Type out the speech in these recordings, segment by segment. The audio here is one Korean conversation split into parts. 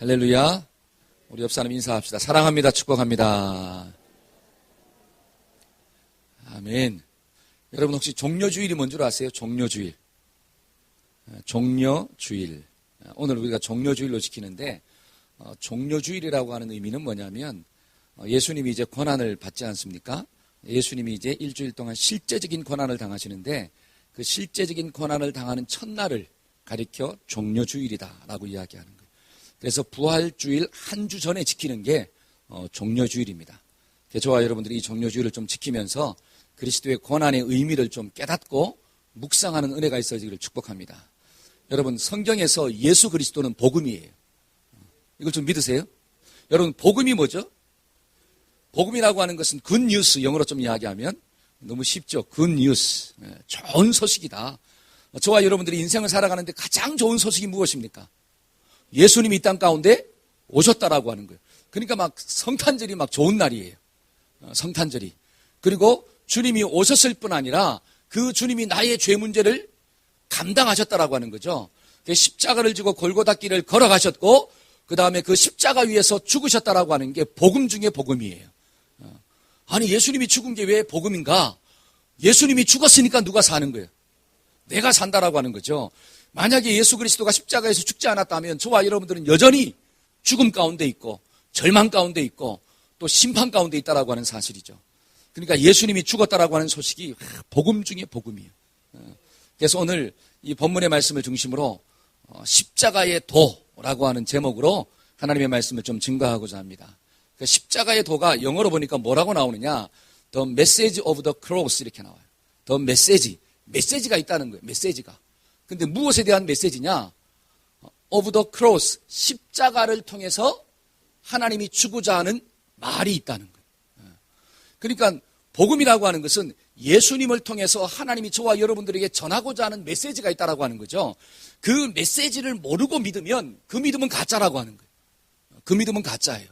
할렐루야. 우리 옆 사람 인사합시다. 사랑합니다. 축복합니다. 아멘. 여러분 혹시 종려주일이 뭔 줄 아세요? 종려주일. 종려주일. 오늘 우리가 종려주일로 지키는데 종려주일이라고 하는 의미는 뭐냐면 예수님이 이제 고난을 받지 않습니까? 예수님이 이제 일주일 동안 실제적인 고난을 당하시는데 그 실제적인 고난을 당하는 첫날을 가리켜 종려주일이다라고 이야기하는 거예요. 그래서 부활주일 한 주 전에 지키는 게 종려주일입니다. 저와 여러분들이 이 종려주일을 좀 지키면서 그리스도의 고난의 의미를 좀 깨닫고 묵상하는 은혜가 있어지기를 축복합니다. 여러분 성경에서 예수 그리스도는 복음이에요. 이걸 좀 믿으세요? 여러분 복음이 뭐죠? 복음이라고 하는 것은 굿뉴스, 영어로 좀 이야기하면 너무 쉽죠. 굿뉴스, 좋은 소식이다. 저와 여러분들이 인생을 살아가는데 가장 좋은 소식이 무엇입니까? 예수님이 이 땅 가운데 오셨다라고 하는 거예요. 그러니까 막 성탄절이 막 좋은 날이에요. 성탄절이. 그리고 주님이 오셨을 뿐 아니라 그 주님이 나의 죄 문제를 감당하셨다라고 하는 거죠. 십자가를 지고 골고다 길을 걸어가셨고 그 다음에 그 십자가 위에서 죽으셨다라고 하는 게 복음 중에 복음이에요. 아니 예수님이 죽은 게 왜 복음인가? 예수님이 죽었으니까 누가 사는 거예요? 내가 산다라고 하는 거죠. 만약에 예수 그리스도가 십자가에서 죽지 않았다면 저와 여러분들은 여전히 죽음 가운데 있고 절망 가운데 있고 또 심판 가운데 있다라고 하는 사실이죠. 그러니까 예수님이 죽었다라고 하는 소식이 복음 중에 복음이에요. 그래서 오늘 이 본문의 말씀을 중심으로 십자가의 도라고 하는 제목으로 하나님의 말씀을 좀 증거하고자 합니다. 그 십자가의 도가 영어로 보니까 뭐라고 나오느냐? The message of the cross 이렇게 나와요. The message. 메시지가 있다는 거예요. 메시지가. 근데 무엇에 대한 메시지냐? of the cross. 십자가를 통해서 하나님이 주고자 하는 말이 있다는 거예요. 그러니까 복음이라고 하는 것은 예수님을 통해서 하나님이 저와 여러분들에게 전하고자 하는 메시지가 있다라고 하는 거죠. 그 메시지를 모르고 믿으면 그 믿음은 가짜라고 하는 거예요. 그 믿음은 가짜예요.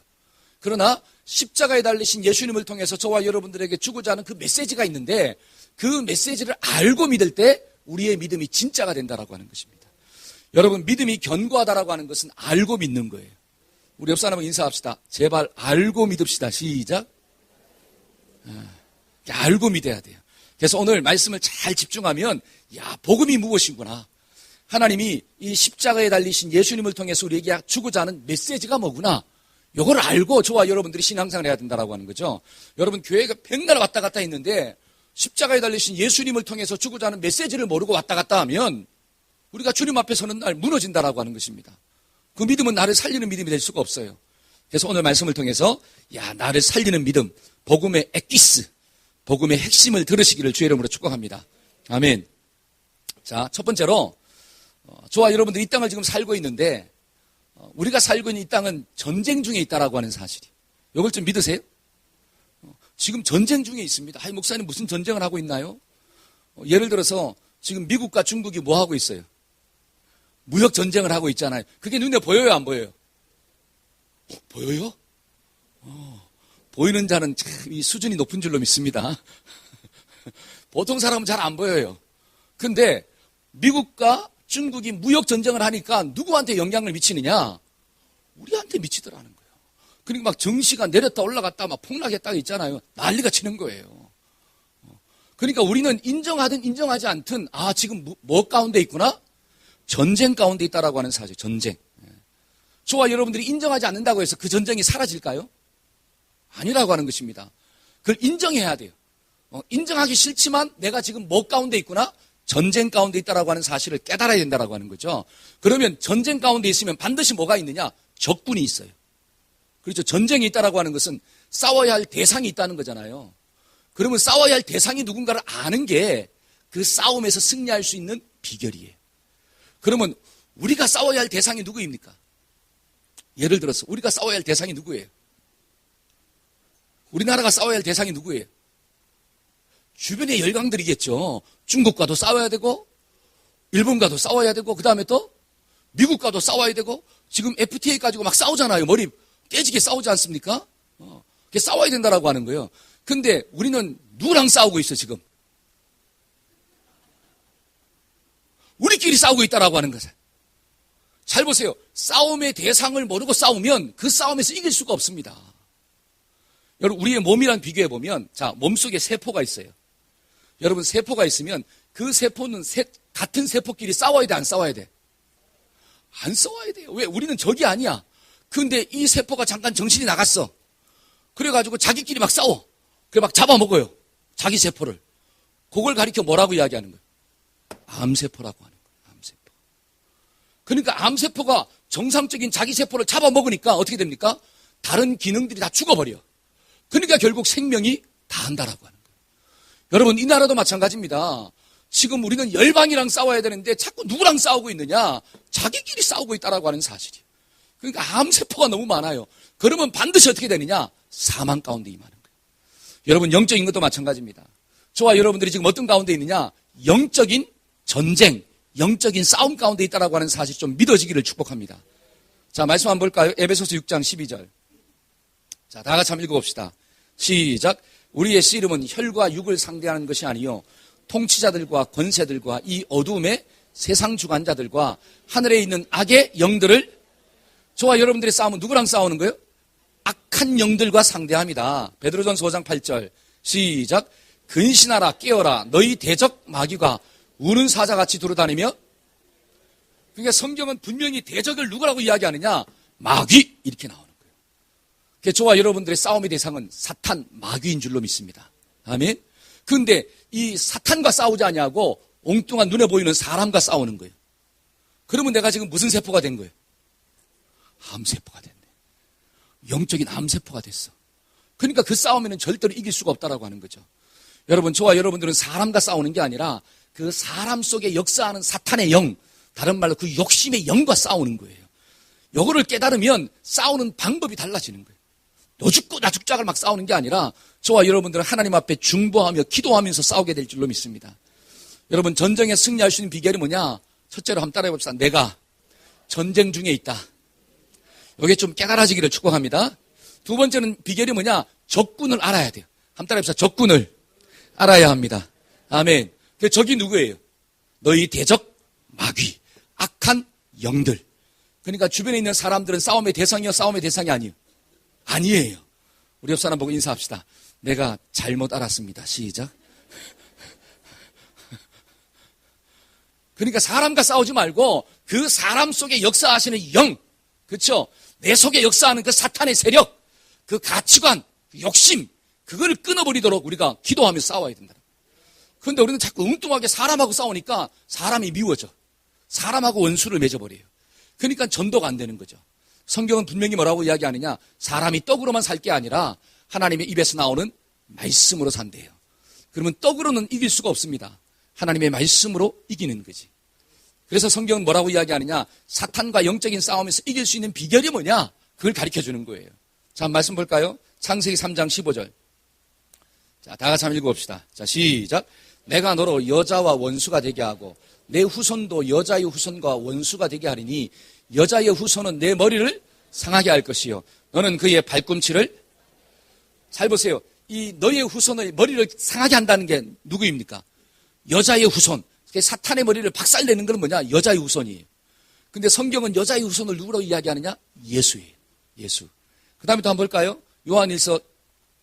그러나 십자가에 달리신 예수님을 통해서 저와 여러분들에게 주고자 하는 그 메시지가 있는데 그 메시지를 알고 믿을 때 우리의 믿음이 진짜가 된다라고 하는 것입니다. 여러분 믿음이 견고하다라고 하는 것은 알고 믿는 거예요. 우리 옆 사람하고 인사합시다. 제발 알고 믿읍시다. 시작. 알고 믿어야 돼요. 그래서 오늘 말씀을 잘 집중하면 야 복음이 무엇이구나. 하나님이 이 십자가에 달리신 예수님을 통해서 우리에게 주고자 하는 메시지가 뭐구나. 이걸 알고 저와 여러분들이 신앙생활을 해야 된다라고 하는 거죠. 여러분 교회가 백날 왔다 갔다 했는데 십자가에 달리신 예수님을 통해서 주고자 하는 메시지를 모르고 왔다 갔다 하면 우리가 주님 앞에 서는 날 무너진다라고 하는 것입니다. 그 믿음은 나를 살리는 믿음이 될 수가 없어요. 그래서 오늘 말씀을 통해서 야 나를 살리는 믿음, 복음의 에키스, 복음의 핵심을 들으시기를 주의 이름으로 축복합니다. 아멘. 자, 첫 번째로 저와 여러분들 이 땅을 지금 살고 있는데 우리가 살고 있는 이 땅은 전쟁 중에 있다라고 하는 사실이. 이걸 좀 믿으세요? 지금 전쟁 중에 있습니다. 아니 목사님 무슨 전쟁을 하고 있나요? 예를 들어서 지금 미국과 중국이 뭐 하고 있어요? 무역 전쟁을 하고 있잖아요. 그게 눈에 보여요, 안 보여요? 보여요? 보이는 자는 참 이 수준이 높은 줄로 믿습니다. 보통 사람은 잘 안 보여요. 근데 미국과 중국이 무역 전쟁을 하니까 누구한테 영향을 미치느냐? 우리한테 미치더라는 거예요. 그러니까 막 정시가 내렸다 올라갔다 막 폭락했다가 있잖아요. 난리가 치는 거예요. 그러니까 우리는 인정하든 인정하지 않든 아 지금 뭐 가운데 있구나? 전쟁 가운데 있다라고 하는 사실. 전쟁. 저와 여러분들이 인정하지 않는다고 해서 그 전쟁이 사라질까요? 아니라고 하는 것입니다. 그걸 인정해야 돼요. 인정하기 싫지만 내가 지금 뭐 가운데 있구나? 전쟁 가운데 있다라고 하는 사실을 깨달아야 된다라고 하는 거죠. 그러면 전쟁 가운데 있으면 반드시 뭐가 있느냐? 적군이 있어요. 그렇죠. 전쟁이 있다라고 하는 것은 싸워야 할 대상이 있다는 거잖아요. 그러면 싸워야 할 대상이 누군가를 아는 게 그 싸움에서 승리할 수 있는 비결이에요. 그러면 우리가 싸워야 할 대상이 누구입니까? 예를 들어서 우리가 싸워야 할 대상이 누구예요? 우리나라가 싸워야 할 대상이 누구예요? 주변의 열강들이겠죠. 중국과도 싸워야 되고 일본과도 싸워야 되고 그 다음에 또 미국과도 싸워야 되고 지금 FTA 가지고 막 싸우잖아요. 머리 깨지게 싸우지 않습니까? 싸워야 된다라고 하는 거예요. 근데 우리는 누구랑 싸우고 있어 지금? 우리끼리 싸우고 있다라고 하는 거죠. 잘 보세요. 싸움의 대상을 모르고 싸우면 그 싸움에서 이길 수가 없습니다. 여러분, 우리의 몸이랑 비교해 보면, 자, 몸속에 세포가 있어요. 여러분, 세포가 있으면 그 세포는 같은 세포끼리 싸워야 돼, 안 싸워야 돼? 안 싸워야 돼요. 왜? 우리는 적이 아니야. 근데 이 세포가 잠깐 정신이 나갔어. 그래가지고 자기끼리 막 싸워. 그래 막 잡아먹어요. 자기 세포를. 그걸 가리켜 뭐라고 이야기하는 거예요? 암세포라고 하는 거예요. 암세포. 그러니까 암세포가 정상적인 자기 세포를 잡아먹으니까 어떻게 됩니까? 다른 기능들이 다 죽어버려. 그러니까 결국 생명이 다한다라고 하는 거예요. 여러분, 이 나라도 마찬가지입니다. 지금 우리는 열방이랑 싸워야 되는데 자꾸 누구랑 싸우고 있느냐? 자기끼리 싸우고 있다라고 하는 사실이에요. 그러니까 암세포가 너무 많아요. 그러면 반드시 어떻게 되느냐? 사망 가운데 임하는 거예요. 여러분, 영적인 것도 마찬가지입니다. 저와 여러분들이 지금 어떤 가운데 있느냐? 영적인 전쟁, 영적인 싸움 가운데 있다라고 하는 사실 좀 믿어지기를 축복합니다. 자, 말씀 한번 볼까요? 에베소서 6장 12절. 자, 다 같이 한번 읽어봅시다. 시작. 우리의 씨름은 혈과 육을 상대하는 것이 아니요 통치자들과 권세들과 이 어두움의 세상 주관자들과 하늘에 있는 악의 영들을, 저와 여러분들의 싸움은 누구랑 싸우는 거예요? 악한 영들과 상대합니다. 베드로전서 5장 8절. 시작. 근신하라 깨어라 너희 대적 마귀가 우는 사자같이 돌아다니며. 그러니까 성경은 분명히 대적을 누구라고 이야기하느냐? 마귀, 이렇게 나오는 거예요. 그래서 저와 여러분들의 싸움의 대상은 사탄, 마귀인 줄로 믿습니다. 아멘. 그런데 이 사탄과 싸우지 아니하고 엉뚱한 눈에 보이는 사람과 싸우는 거예요. 그러면 내가 지금 무슨 세포가 된 거예요? 암세포가 됐네. 영적인 암세포가 됐어. 그러니까 그 싸움에는 절대로 이길 수가 없다라고 하는 거죠. 여러분, 저와 여러분들은 사람과 싸우는 게 아니라 그 사람 속에 역사하는 사탄의 영, 다른 말로 그 욕심의 영과 싸우는 거예요. 요거를 깨달으면 싸우는 방법이 달라지는 거예요. 너 죽고 나 죽자를 막 싸우는 게 아니라 저와 여러분들은 하나님 앞에 중보하며 기도하면서 싸우게 될 줄로 믿습니다. 여러분, 전쟁에 승리할 수 있는 비결이 뭐냐? 첫째로 한번 따라해 봅시다. 내가 전쟁 중에 있다. 이게 좀 깨달아지기를 축복합니다. 두 번째는 비결이 뭐냐? 적군을 알아야 돼요. 한번 따라해 봅시다. 적군을 알아야 합니다. 아멘. 그 적이 누구예요? 너희 대적 마귀, 악한 영들. 그러니까 주변에 있는 사람들은 싸움의 대상이요, 싸움의 대상이 아니에요. 아니에요. 우리 옆 사람 보고 인사합시다. 내가 잘못 알았습니다. 시작. 그러니까 사람과 싸우지 말고 그 사람 속에 역사하시는 영, 그렇죠? 내 속에 역사하는 그 사탄의 세력, 그 가치관, 그 욕심, 그걸 끊어버리도록 우리가 기도하며 싸워야 된다. 그런데 우리는 자꾸 엉뚱하게 사람하고 싸우니까 사람이 미워져. 사람하고 원수를 맺어버려요. 그러니까 전도가 안 되는 거죠. 성경은 분명히 뭐라고 이야기하느냐? 사람이 떡으로만 살 게 아니라 하나님의 입에서 나오는 말씀으로 산대요. 그러면 떡으로는 이길 수가 없습니다. 하나님의 말씀으로 이기는 거지. 그래서 성경은 뭐라고 이야기하느냐? 사탄과 영적인 싸움에서 이길 수 있는 비결이 뭐냐? 그걸 가르쳐 주는 거예요. 자, 말씀 볼까요? 창세기 3장 15절. 자, 다 같이 한번 읽어봅시다. 자, 시작. 내가 너로 여자와 원수가 되게 하고 내 후손도 여자의 후손과 원수가 되게 하리니 여자의 후손은 내 머리를 상하게 할 것이요 너는 그의 발꿈치를. 잘 보세요. 이 너의 후손의 머리를 상하게 한다는 게 누구입니까? 여자의 후손. 사탄의 머리를 박살내는 건 뭐냐? 여자의 후손이에요. 근데 성경은 여자의 후손을 누구라고 이야기하느냐? 예수예요. 예수. 그 다음에 또 한번 볼까요? 요한일서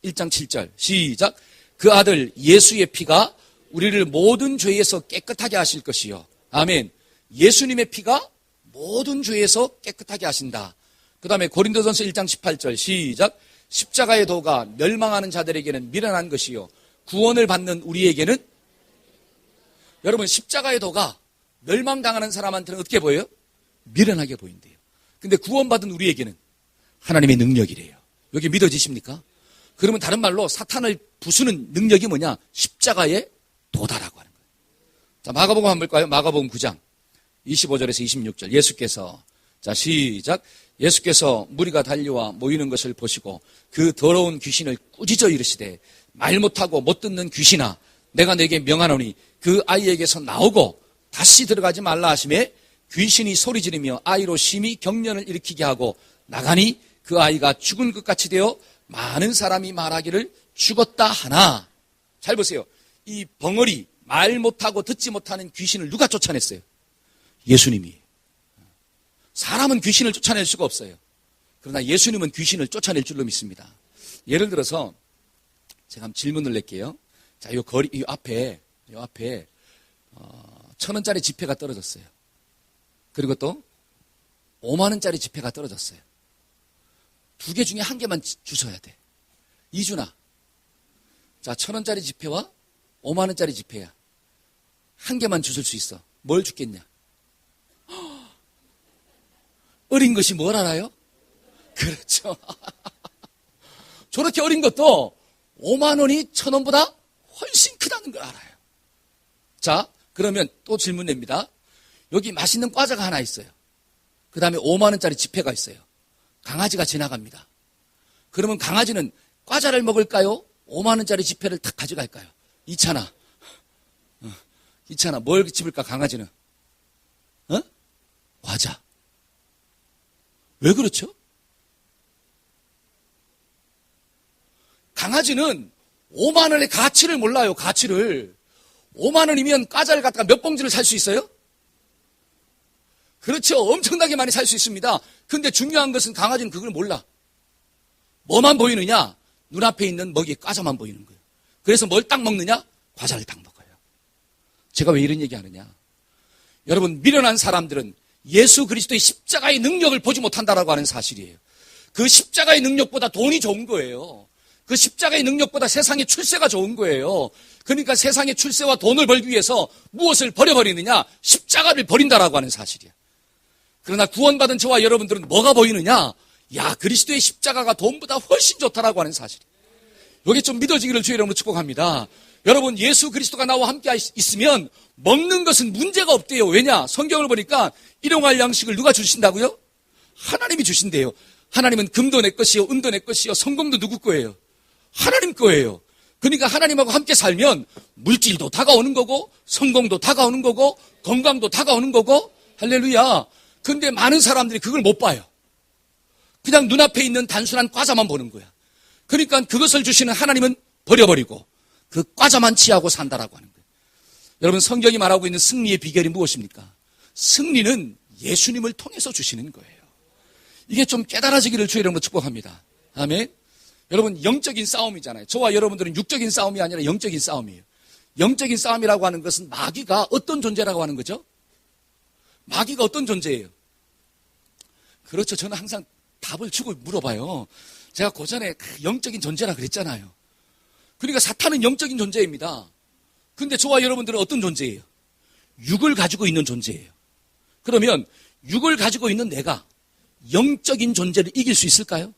1장 7절. 시작. 그 아들 예수의 피가 우리를 모든 죄에서 깨끗하게 하실 것이요. 아멘. 예수님의 피가 모든 죄에서 깨끗하게 하신다. 그 다음에 고린도전서 1장 18절. 시작. 십자가의 도가 멸망하는 자들에게는 미련한 것이요 구원을 받는 우리에게는. 여러분, 십자가의 도가 멸망당하는 사람한테는 어떻게 보여요? 미련하게 보인대요. 근데 구원받은 우리에게는 하나님의 능력이래요. 여기 믿어지십니까? 그러면 다른 말로 사탄을 부수는 능력이 뭐냐? 십자가의 도다라고 하는 거예요. 자, 마가복음 한번 볼까요? 마가복음 9장 25절에서 26절. 예수께서, 자, 시작. 예수께서 무리가 달려와 모이는 것을 보시고 그 더러운 귀신을 꾸짖어 이르시되 말 못하고 못 듣는 귀신아 내가 내게 명하노니 그 아이에게서 나오고 다시 들어가지 말라 하시매 귀신이 소리 지르며 아이로 심히 경련을 일으키게 하고 나가니 그 아이가 죽은 것 같이 되어 많은 사람이 말하기를 죽었다 하나. 잘 보세요. 이 벙어리, 말 못하고 듣지 못하는 귀신을 누가 쫓아냈어요? 예수님이. 사람은 귀신을 쫓아낼 수가 없어요. 그러나 예수님은 귀신을 쫓아낼 줄로 믿습니다. 예를 들어서 제가 한번 질문을 낼게요. 자, 이 앞에 1,000원짜리 지폐가 떨어졌어요. 그리고 또 5만 원짜리 지폐가 떨어졌어요. 두 개 중에 한 개만 주셔야 돼. 이준아, 자, 1,000원짜리 지폐와 5만 원짜리 지폐야. 한 개만 주실 수 있어. 뭘 주겠냐? 어린 것이 뭘 알아요? 그렇죠. 저렇게 어린 것도 5만 원이 1,000원보다 훨씬 크다는 걸 알아요. 자, 그러면 또 질문 냅니다. 여기 맛있는 과자가 하나 있어요. 그 다음에 5만 원짜리 지폐가 있어요. 강아지가 지나갑니다. 그러면 강아지는 과자를 먹을까요? 5만 원짜리 지폐를 탁 가져갈까요? 이찬아, 뭘 집을까 강아지는? 과자. 왜 그렇죠? 강아지는 5만 원의 가치를 몰라요. 가치를. 5만 원이면 과자를 갖다가 몇 봉지를 살 수 있어요? 그렇죠. 엄청나게 많이 살 수 있습니다. 근데 중요한 것은 강아지는 그걸 몰라. 뭐만 보이느냐? 눈앞에 있는 먹이 과자만 보이는 거예요. 그래서 뭘 딱 먹느냐? 과자를 딱 먹어요. 제가 왜 이런 얘기 하느냐? 여러분, 미련한 사람들은 예수 그리스도의 십자가의 능력을 보지 못한다라고 하는 사실이에요. 그 십자가의 능력보다 돈이 좋은 거예요. 그 십자가의 능력보다 세상의 출세가 좋은 거예요. 그러니까 세상의 출세와 돈을 벌기 위해서 무엇을 버려버리느냐? 십자가를 버린다라고 하는 사실이야. 그러나 구원받은 저와 여러분들은 뭐가 보이느냐? 야, 그리스도의 십자가가 돈보다 훨씬 좋다라고 하는 사실이에요. 이게 좀 믿어지기를 주의 이름으로 축복합니다. 여러분, 예수 그리스도가 나와 함께 있으면 먹는 것은 문제가 없대요. 왜냐? 성경을 보니까 일용할 양식을 누가 주신다고요? 하나님이 주신대요. 하나님은 금도 내 것이요, 은도 내 것이요, 성공도 누구 거예요? 하나님 거예요. 그러니까 하나님하고 함께 살면 물질도 다가오는 거고, 성공도 다가오는 거고, 건강도 다가오는 거고, 할렐루야. 근데 많은 사람들이 그걸 못 봐요. 그냥 눈앞에 있는 단순한 과자만 보는 거야. 그러니까 그것을 주시는 하나님은 버려버리고 그 과자만 취하고 산다라고 하는 거예요. 여러분, 성경이 말하고 있는 승리의 비결이 무엇입니까? 승리는 예수님을 통해서 주시는 거예요. 이게 좀 깨달아지기를 주의 이름으로 축복합니다. 아멘. 여러분, 영적인 싸움이잖아요. 저와 여러분들은 육적인 싸움이 아니라 영적인 싸움이에요. 영적인 싸움이라고 하는 것은 마귀가 어떤 존재라고 하는 거죠? 마귀가 어떤 존재예요? 그렇죠. 저는 항상 답을 주고 물어봐요. 제가 고전에 영적인 존재라 그랬잖아요. 그러니까 사탄은 영적인 존재입니다. 근데 저와 여러분들은 어떤 존재예요? 육을 가지고 있는 존재예요. 그러면 육을 가지고 있는 내가 영적인 존재를 이길 수 있을까요?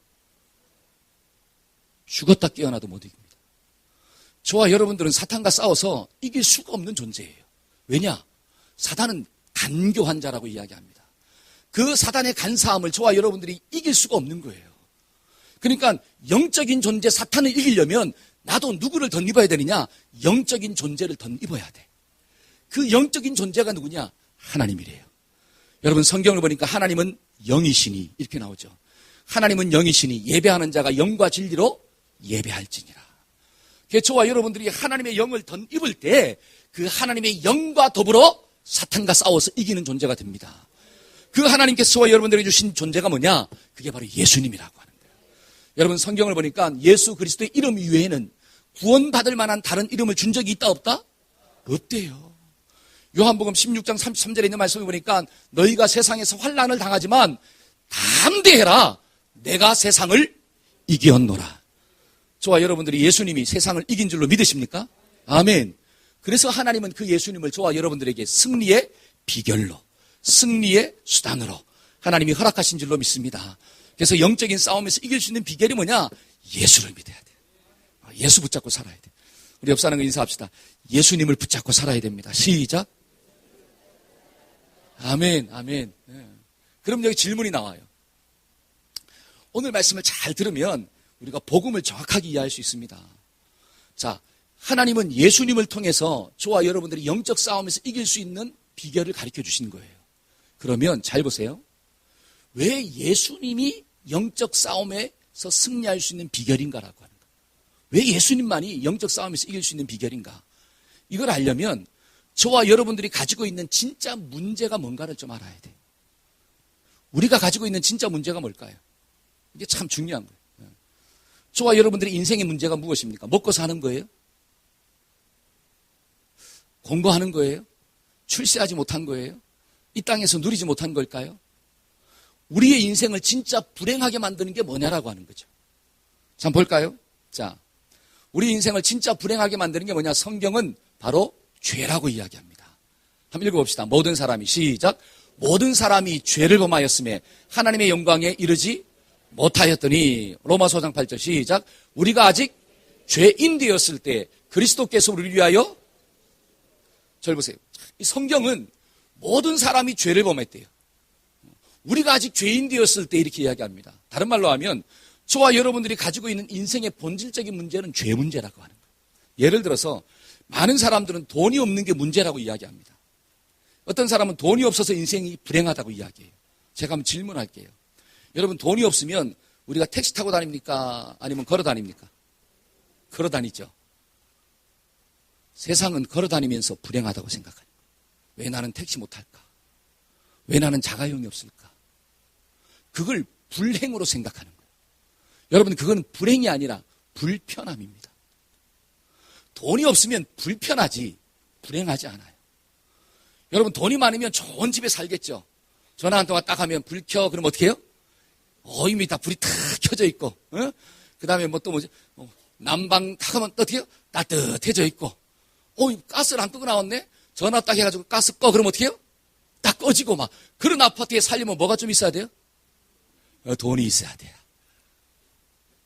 죽었다 깨어나도 못 이깁니다. 저와 여러분들은 사탄과 싸워서 이길 수가 없는 존재예요. 왜냐? 사탄은 간교한 자라고 이야기합니다. 그 사단의 간사함을 저와 여러분들이 이길 수가 없는 거예요. 그러니까 영적인 존재 사탄을 이기려면 나도 누구를 덧입어야 되느냐? 영적인 존재를 덧입어야 돼. 그 영적인 존재가 누구냐? 하나님이래요. 여러분, 성경을 보니까 하나님은 영이시니 이렇게 나오죠. 하나님은 영이시니 예배하는 자가 영과 진리로 예배할지니라. 저와 여러분들이 하나님의 영을 덧입을 때 그 하나님의 영과 더불어 사탄과 싸워서 이기는 존재가 됩니다. 그 하나님께서 저와 여러분들에게 주신 존재가 뭐냐? 그게 바로 예수님이라고 하는 거예요. 여러분, 성경을 보니까 예수 그리스도의 이름 이외에는 구원받을 만한 다른 이름을 준 적이 있다 없다? 없대요. 요한복음 16장 33절에 있는 말씀을 보니까 너희가 세상에서 환난을 당하지만 담대해라. 내가 세상을 이기었노라. 저와 여러분들이 예수님이 세상을 이긴 줄로 믿으십니까? 아멘. 그래서 하나님은 그 예수님을 저와 여러분들에게 승리의 비결로, 승리의 수단으로 하나님이 허락하신 줄로 믿습니다. 그래서 영적인 싸움에서 이길 수 있는 비결이 뭐냐? 예수를 믿어야 돼요. 예수 붙잡고 살아야 돼요. 우리 옆 사람과 인사합시다. 예수님을 붙잡고 살아야 됩니다. 시작. 아멘, 아멘. 그럼 여기 질문이 나와요. 오늘 말씀을 잘 들으면 우리가 복음을 정확하게 이해할 수 있습니다. 자, 하나님은 예수님을 통해서 저와 여러분들이 영적 싸움에서 이길 수 있는 비결을 가르쳐 주신 거예요. 그러면 잘 보세요. 왜 예수님이 영적 싸움에서 승리할 수 있는 비결인가라고 하는 거예요. 왜 예수님만이 영적 싸움에서 이길 수 있는 비결인가? 이걸 알려면 저와 여러분들이 가지고 있는 진짜 문제가 뭔가를 좀 알아야 돼요. 우리가 가지고 있는 진짜 문제가 뭘까요? 이게 참 중요한 거예요. 저와 여러분들의 인생의 문제가 무엇입니까? 먹고 사는 거예요? 공부하는 거예요? 출세하지 못한 거예요? 이 땅에서 누리지 못한 걸까요? 우리의 인생을 진짜 불행하게 만드는 게 뭐냐라고 하는 거죠. 자, 한번 볼까요? 자, 우리 인생을 진짜 불행하게 만드는 게 뭐냐? 성경은 바로 죄라고 이야기합니다. 한번 읽어봅시다. 모든 사람이, 시작. 모든 사람이 죄를 범하였음에 하나님의 영광에 이르지 못하였더니, 로마서 5장 8절, 시작. 우리가 아직 죄인 되었을 때 그리스도께서 우리를 위하여, 절 보세요. 이 성경은 모든 사람이 죄를 범했대요. 우리가 아직 죄인 되었을 때 이렇게 이야기합니다. 다른 말로 하면 저와 여러분들이 가지고 있는 인생의 본질적인 문제는 죄 문제라고 하는 거예요. 예를 들어서 많은 사람들은 돈이 없는 게 문제라고 이야기합니다. 어떤 사람은 돈이 없어서 인생이 불행하다고 이야기해요. 제가 한번 질문할게요. 여러분, 돈이 없으면 우리가 택시 타고 다닙니까? 아니면 걸어 다닙니까? 걸어 다니죠. 세상은 걸어 다니면서 불행하다고 생각해요. 왜 나는 택시 못 탈까? 왜 나는 자가용이 없을까? 그걸 불행으로 생각하는 거예요. 여러분, 그건 불행이 아니라 불편함입니다. 돈이 없으면 불편하지 불행하지 않아요. 여러분, 돈이 많으면 좋은 집에 살겠죠. 전화 한 통화 딱 하면 불 켜. 그럼 어떻게 해요? 이미 다 불이 탁 켜져 있고, 그 다음에 난방 탁 하면 어떻게 해요? 따뜻해져 있고, 가스를 안 끄고 나왔네? 전화 딱 해가지고 가스 꺼. 그럼 어떻게 해요? 딱 꺼지고 막. 그런 아파트에 살려면 뭐가 좀 있어야 돼요? 돈이 있어야 돼요.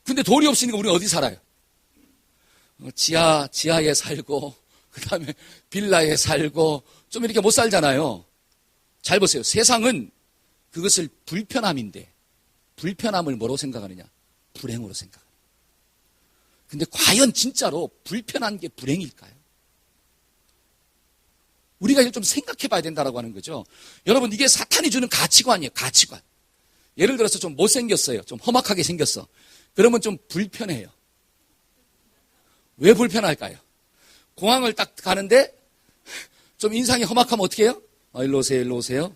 근데 돈이 없으니까 우리는 어디 살아요? 지하에 살고, 그 다음에 빌라에 살고, 좀 이렇게 못 살잖아요. 잘 보세요. 세상은 그것을 불편함인데, 불편함을 뭐로 생각하느냐? 불행으로 생각합니다. 근데 과연 진짜로 불편한 게 불행일까요? 우리가 이걸 좀 생각해 봐야 된다고 하는 거죠. 여러분, 이게 사탄이 주는 가치관이에요. 가치관. 예를 들어서 좀 못생겼어요. 좀 험악하게 생겼어. 그러면 좀 불편해요. 왜 불편할까요? 공항을 딱 가는데 좀 인상이 험악하면 어떻게 해요? 일로 오세요, 일로 오세요.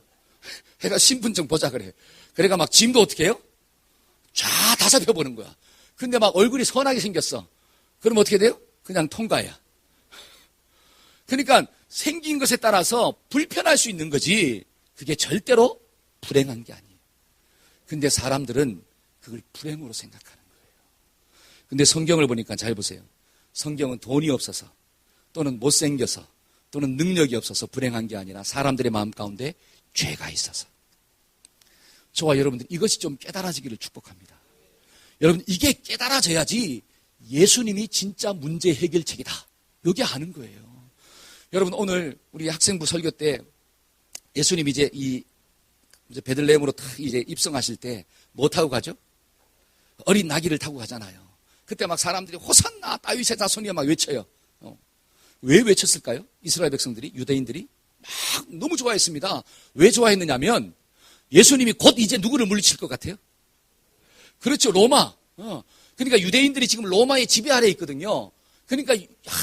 해가 신분증 보자 그래요. 그래가 막 짐도 어떻게 해요? 쫙 다 살펴보는 거야. 근데 막 얼굴이 선하게 생겼어. 그럼 어떻게 돼요? 그냥 통과야. 그러니까 생긴 것에 따라서 불편할 수 있는 거지 그게 절대로 불행한 게 아니에요. 근데 사람들은 그걸 불행으로 생각하는 거예요. 근데 성경을 보니까 잘 보세요. 성경은 돈이 없어서 또는 못생겨서 또는 능력이 없어서 불행한 게 아니라 사람들의 마음 가운데 죄가 있어서. 저와 여러분들 이것이 좀 깨달아지기를 축복합니다. 여러분, 이게 깨달아져야지 예수님이 진짜 문제 해결책이다. 여기 아는 거예요. 여러분, 오늘 우리 학생부 설교 때 예수님이 이제 베들레헴으로 이제 입성하실 때 뭐 타고 가죠? 어린 나귀를 타고 가잖아요. 그때 막 사람들이 호산나 다윗의 자손이야 막 외쳐요. 왜 외쳤을까요? 이스라엘 백성들이, 유대인들이 막 너무 좋아했습니다. 왜 좋아했느냐면 예수님이 곧 이제 누구를 물리칠 것 같아요? 그렇죠, 로마. 그러니까 유대인들이 지금 로마의 지배 아래에 있거든요. 그러니까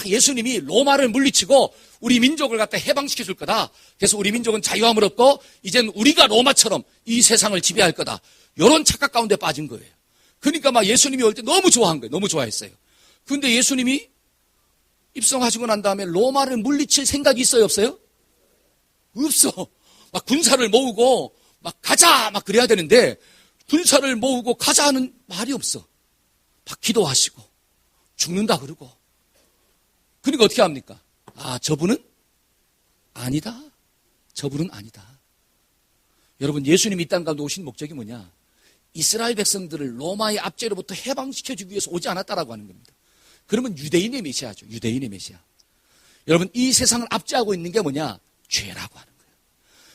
예수님이 로마를 물리치고 우리 민족을 갖다 해방시켜 줄 거다. 그래서 우리 민족은 자유함을 얻고 이제는 우리가 로마처럼 이 세상을 지배할 거다. 이런 착각 가운데 빠진 거예요. 그러니까 막 예수님이 올 때 너무 좋아한 거예요. 너무 좋아했어요. 그런데 예수님이 입성하시고 난 다음에 로마를 물리칠 생각이 있어요, 없어요? 없어. 막 군사를 모으고 막 가자 막 그래야 되는데 군사를 모으고 가자 하는 말이 없어. 막 기도하시고 죽는다 그러고. 그러니까 어떻게 합니까? 저분은 아니다. 저분은 아니다. 여러분, 예수님이 이 땅 가운데 오신 목적이 뭐냐? 이스라엘 백성들을 로마의 압제로부터 해방시켜주기 위해서 오지 않았다라고 하는 겁니다. 그러면 유대인의 메시아죠. 유대인의 메시아. 여러분, 이 세상을 압제하고 있는 게 뭐냐? 죄라고 하는 거예요.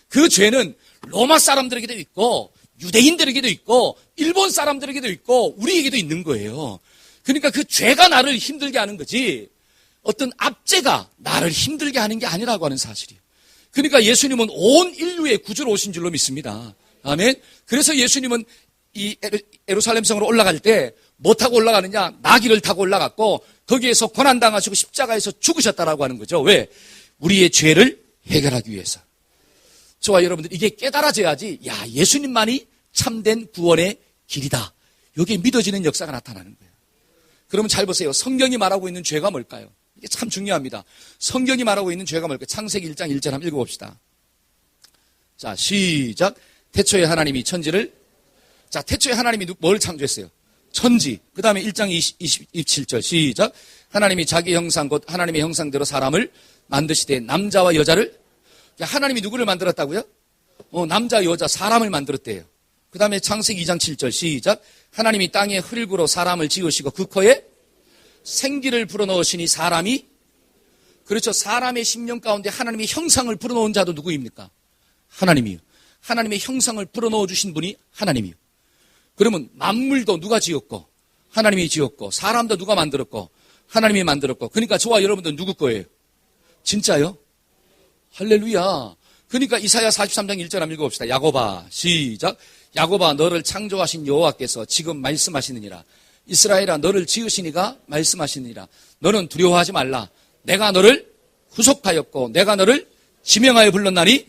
그 죄는 로마 사람들에게도 있고 유대인들에게도 있고 일본 사람들에게도 있고 우리에게도 있는 거예요. 그러니까 그 죄가 나를 힘들게 하는 거지 어떤 압제가 나를 힘들게 하는 게 아니라고 하는 사실이에요. 그러니까 예수님은 온 인류의 구주로 오신 줄로 믿습니다. 아멘. 그래서 예수님은 이 예루살렘 성으로 올라갈 때 뭐 타고 올라가느냐? 나귀를 타고 올라갔고 거기에서 고난당하시고 십자가에서 죽으셨다라고 하는 거죠. 왜? 우리의 죄를 해결하기 위해서. 저와 여러분들 이게 깨달아져야지, 야, 예수님만이 참된 구원의 길이다, 이게 믿어지는 역사가 나타나는 거예요. 그러면 잘 보세요. 성경이 말하고 있는 죄가 뭘까요? 이게 참 중요합니다. 성경이 말하고 있는 죄가 뭘까요? 창세기 1장 1절 한번 읽어봅시다. 자, 시작. 태초에 하나님이 천지를, 자, 태초에 하나님이 뭘 창조했어요? 천지. 그 다음에 1장 27절 시작. 하나님이 자기 형상 곧 하나님의 형상대로 사람을 만드시되 남자와 여자를, 하나님이 누구를 만들었다고요? 남자 여자 사람을 만들었대요. 그 다음에 창세기 2장 7절 시작. 하나님이 땅에 흙으로 사람을 지으시고 그 코에 생기를 불어넣으시니 사람이, 그렇죠, 사람의 심령 가운데 하나님의 형상을 불어넣은 자도 누구입니까? 하나님이요. 하나님의 형상을 불어넣어 주신 분이 하나님이요. 그러면 만물도 누가 지었고? 하나님이 지었고, 사람도 누가 만들었고? 하나님이 만들었고. 그러니까 저와 여러분들 누구 거예요? 진짜요? 할렐루야. 그러니까 이사야 43장 1절 한번 읽어봅시다. 야곱아, 시작. 야곱아, 너를 창조하신 여호와께서 지금 말씀하시느니라. 이스라엘아, 너를 지으시니가 말씀하시느니라. 너는 두려워하지 말라. 내가 너를 구속하였고 내가 너를 지명하여 불렀나니,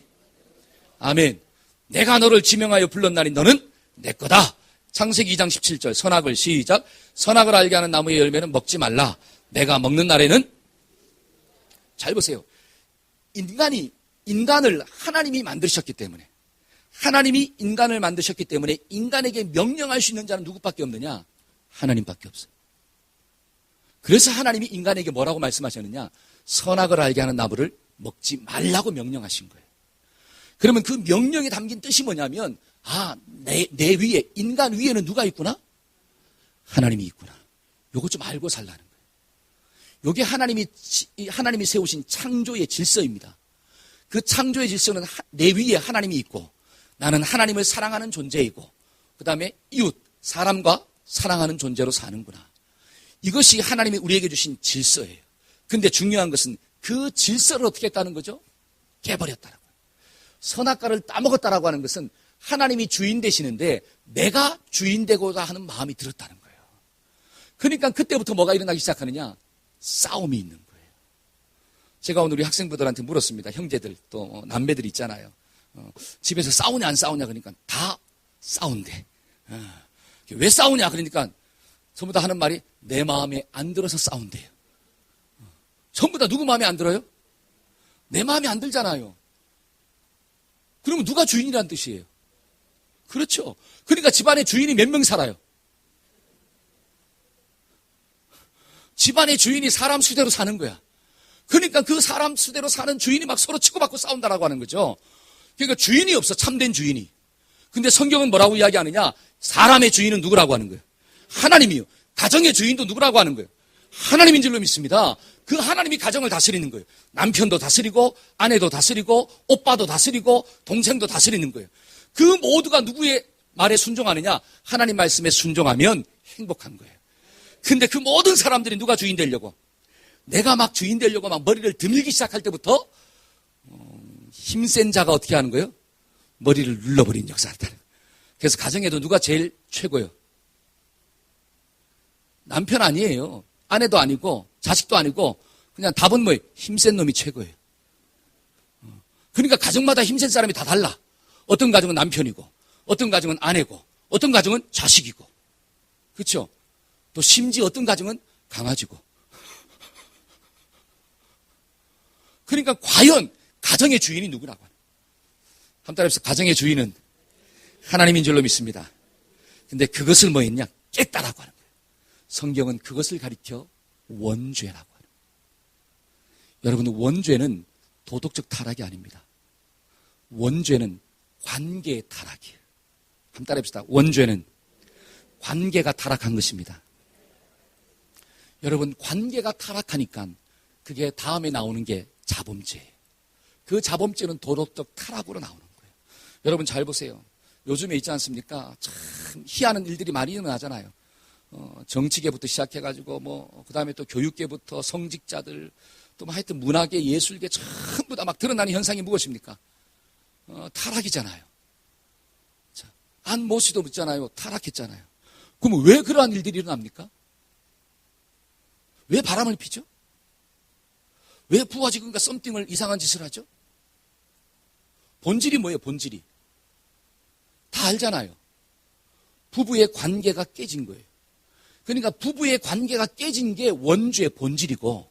아멘. 내가 너를 지명하여 불렀나니 너는 내 거다. 창세기 2장 17절 선악을, 시작. 선악을 알게 하는 나무의 열매는 먹지 말라. 내가 먹는 날에는, 잘 보세요. 인간을 하나님이 만드셨기 때문에, 하나님이 인간을 만드셨기 때문에 인간에게 명령할 수 있는 자는 누구밖에 없느냐? 하나님밖에 없어요. 그래서 하나님이 인간에게 뭐라고 말씀하셨느냐? 선악을 알게 하는 나무를 먹지 말라고 명령하신 거예요. 그러면 그 명령에 담긴 뜻이 뭐냐면, 내 위에, 인간 위에는 누가 있구나? 하나님이 있구나. 요거 좀 알고 살라는 거예요. 요게 하나님이 세우신 창조의 질서입니다. 그 창조의 질서는 내 위에 하나님이 있고, 나는 하나님을 사랑하는 존재이고, 그 다음에 이웃, 사람과 사랑하는 존재로 사는구나. 이것이 하나님이 우리에게 주신 질서예요. 근데 중요한 것은 그 질서를 어떻게 했다는 거죠? 깨버렸다는 거예요. 선악과를 따먹었다라고 하는 것은 하나님이 주인 되시는데 내가 주인 되고자 하는 마음이 들었다는 거예요. 그러니까 그때부터 뭐가 일어나기 시작하느냐? 싸움이 있는 거예요. 제가 오늘 우리 학생부들한테 물었습니다. 형제들 또 남매들 있잖아요. 집에서 싸우냐 안 싸우냐 그러니까 다 싸운대. 왜 싸우냐 그러니까 전부 다 하는 말이 내 마음에 안 들어서 싸운대요. 전부 다 누구 마음에 안 들어요? 내 마음에 안 들잖아요. 그러면 누가 주인이라는 뜻이에요? 그렇죠. 그러니까 집안에 주인이 몇 명 살아요? 집안의 주인이 사람 수대로 사는 거야. 그러니까 그 사람 수대로 사는 주인이 막 서로 치고받고 싸운다라고 하는 거죠. 그러니까 주인이 없어, 참된 주인이. 근데 성경은 뭐라고 이야기하느냐? 사람의 주인은 누구라고 하는 거예요? 하나님이요. 가정의 주인도 누구라고 하는 거예요? 하나님인 줄로 믿습니다. 그 하나님이 가정을 다스리는 거예요. 남편도 다스리고, 아내도 다스리고, 오빠도 다스리고, 동생도 다스리는 거예요. 그 모두가 누구의 말에 순종하느냐? 하나님 말씀에 순종하면 행복한 거예요. 근데 그 모든 사람들이 누가 주인 되려고? 내가 막 주인 되려고 막 머리를 드밀기 시작할 때부터 힘센 자가 어떻게 하는 거예요? 머리를 눌러버린 역사를 따르는 거예요. 그래서 가정에도 누가 제일 최고예요? 남편 아니에요. 아내도 아니고 자식도 아니고 그냥 답은 뭐예요? 힘센 놈이 최고예요. 그러니까 가정마다 힘센 사람이 다 달라. 어떤 가정은 남편이고, 어떤 가정은 아내고, 어떤 가정은 자식이고, 그렇죠? 또 심지어 어떤 가정은 강아지고. 그러니까 과연 가정의 주인이 누구라고 하는? 한 따라서 가정의 주인은 하나님인 줄로 믿습니다. 근데 그것을 뭐 했냐? 깼다라고 하는 거예요. 성경은 그것을 가리켜 원죄라고 하는 거예요. 여러분, 원죄는 도덕적 타락이 아닙니다. 원죄는 관계의 타락이에요. 한번 따라 해봅시다. 원죄는 관계가 타락한 것입니다. 여러분, 관계가 타락하니까 그게 다음에 나오는 게 자범죄예요. 그 자범죄는 도덕적 타락으로 나오는 거예요. 여러분 잘 보세요. 요즘에 있지 않습니까? 참 희한한 일들이 많이 일어나잖아요. 정치계부터 시작해가지고 그 다음에 또 교육계부터 성직자들 또 뭐 하여튼 문화계, 예술계 전부 다 막 드러나는 현상이 무엇입니까? 타락이잖아요. 자, 안모 씨도 묻잖아요. 타락했잖아요. 그럼 왜 그러한 일들이 일어납니까? 왜 바람을 피죠? 왜 부하직원과 썸띵을 이상한 짓을 하죠? 본질이 뭐예요? 본질이. 다 알잖아요. 부부의 관계가 깨진 거예요. 그러니까 부부의 관계가 깨진 게 원죄의 본질이고